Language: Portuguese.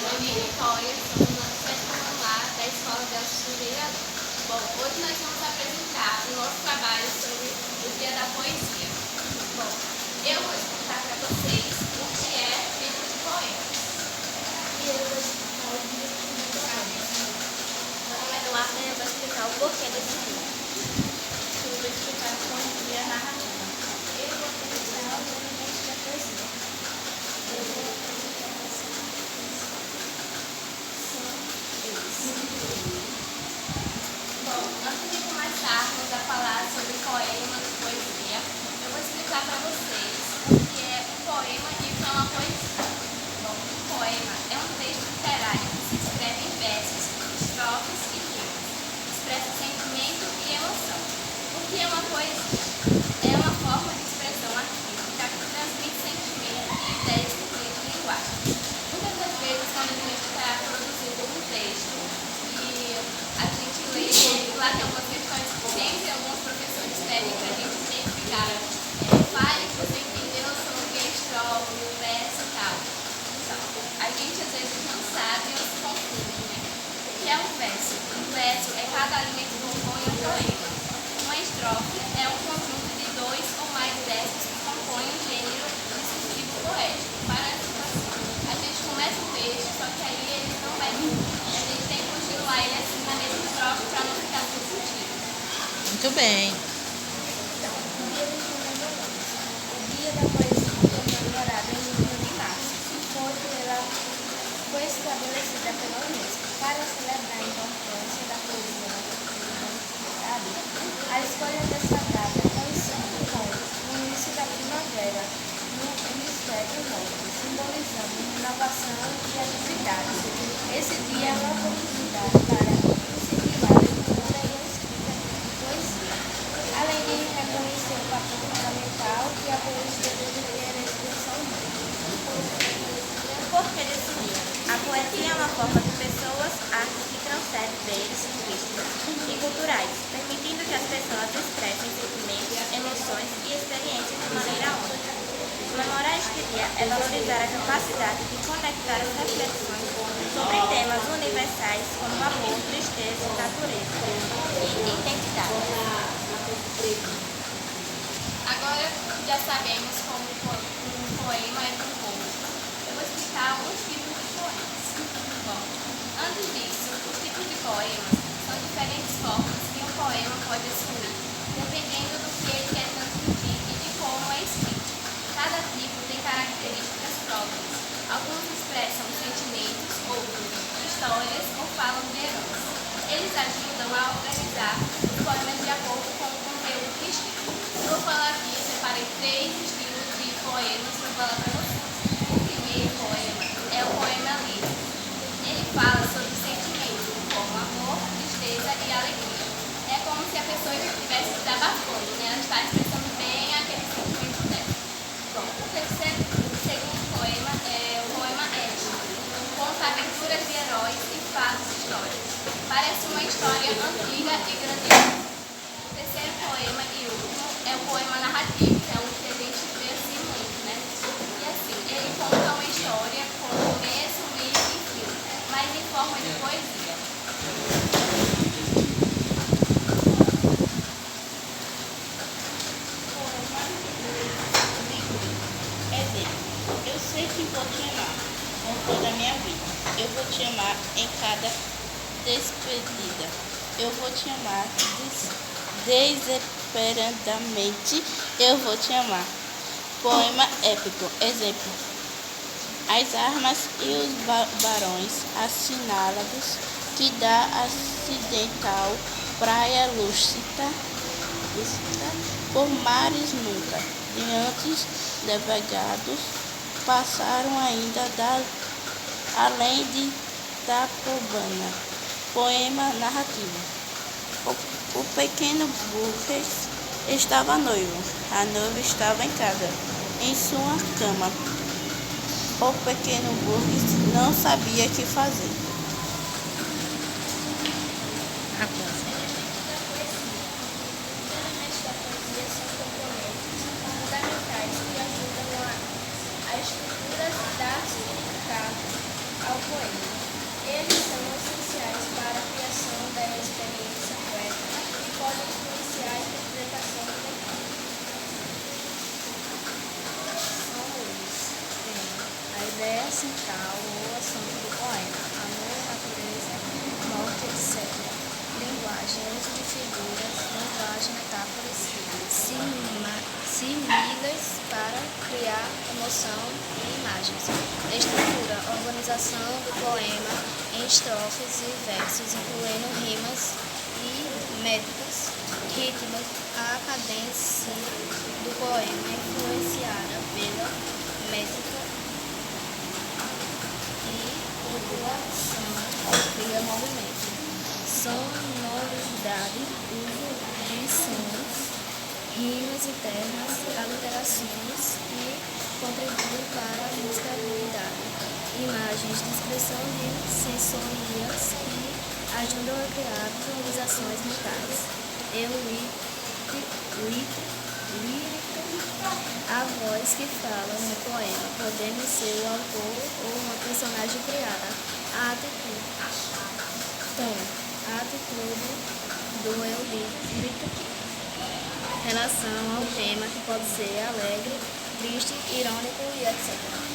Maria Vitória, sou do sétimo ano A da Escola de Alto Vereador. Bom, hoje nós vamos apresentar o nosso trabalho sobre o Dia da Poesia. Bom, eu vou explicar para vocês o que é livro de poemas. E eu vou explicar o dia de poemas. Eduardo, eu vou explicar o porquê desse livro. Eu vou explicar a poesia narrativa. Eu vou apresentar os elementos da poesia. Eu vou apresentar Bom, antes de começarmos a falar sobre poemas e poesia, eu vou explicar para vocês o que é um poema e o que é uma poesia. Bom, um poema é um texto literário que se escreve em versos, estrofes e rimas, expressa sentimento e emoção. O que é uma poesia? É uma forma de expressão artística que transmite sentimento e ideias por meio de linguagem. Muitas das vezes, quando a gente está produzindo um texto e a gente lê, lá tem algumas questões, sempre alguns professores pedem para a gente identificar, fale que você entendeu sobre a estrofe, o verso e tal. Então, a gente às vezes não sabe ou se confunde, né? O que é um verso? Um verso é cada linha que compõe um poema. Uma estrofe é um conjunto de dois ou mais versos que compõem um gênero discursivo poético. Para a situação, a gente começa o texto, só que aí ele não vai vir. A gente tem que continuar ele assim na mesma estrofe para não ficar sem sentido. Muito bem. O Dia da Poesia é comemorado em 1 de março. Foi estabelecida pela Unesco para celebrar a importância da poesia na cultura humanitária. A escolha dessa data coincide com o início da primavera no hemisfério norte, simbolizando inovação e atividades. Esse dia é uma oportunidade para incentivar a leitura e a escrita de poesia, além de reconhecer o papel fundamental que a poesia deve ter na expressão humana. Por que desse dia? A poesia é uma forma de pessoas, artes que transcende bens linguísticos e culturais, permitindo que as pessoas expressem sentimentos, emoções e experiências de maneira única. Comemorar este dia é valorizar a capacidade de conectar as reflexões sobre temas universais como amor, tristeza, natureza e identidade. Agora já sabemos como um poema é composto. Eu vou explicar alguns tipos de poemas. Bom, antes disso, os tipos de poemas são diferentes formas que um poema pode assumir, dependendo do que ele quer transmitir e de como é escrito. Cada tipo tem características próprias. Alguns expressam sentimentos, outros histórias ou falam de heróis. Eles ajudam a organizar os poemas de acordo com o conteúdo que escrito. Eu vou falar aqui, eu separei 3 estilos de poemas para falar para vocês. O primeiro poema é o poema lírico. Ele fala sobre sentimentos como amor, tristeza e alegria. É como se a pessoa estivesse desabafando, né? Ela está expressando bem aquele sentimento dela. Bom, o segundo poema é o poema épico. Conta aventuras de heróis e fatos históricos. Parece uma história antiga e grandiosa. O terceiro poema e último é o poema narrativo, que é um que a gente vê assim muito, né? E assim, ele conta uma história com começo, meio e fim, mas em forma de poesia. Exemplo, eu sei que vou te amar com toda a minha vida. Eu vou te amar em cada despedida. Eu vou te amar desesperadamente. Eu vou te amar. Poema épico. Exemplo, as armas e os barões assinalados que da acidental praia lúcida por mares nunca diante navegados passaram ainda além de Tapobana. Poema narrativo. O pequeno Burgess estava noivo. A noiva estava em casa, em sua cama. O pequeno Burgess não sabia o que fazer. A estrutura dá significado ao poema. ideia central ou assunto do poema: amor, natureza, morte, etc. Linguagem, uso de figuras, linguagem, metáforas, símiles para criar emoção e imagens. Estrutura, organização do poema em estrofes e versos, incluindo rimas e métricas. Ritmo, a cadência do poema influenciada pela métrica e ondulação cria movimento. Sonoridade, uso de sons, rimas internas, aliterações e contribui para a musicalidade. Imagens, descrição de sensorias que ajudam a criar visualizações mentais. Lírica, a voz que fala no poema, podendo ser o autor ou uma personagem criada. A atitude, tom, a atitude do eu lírico, relação ao tema que pode ser alegre, triste, irônico e etc.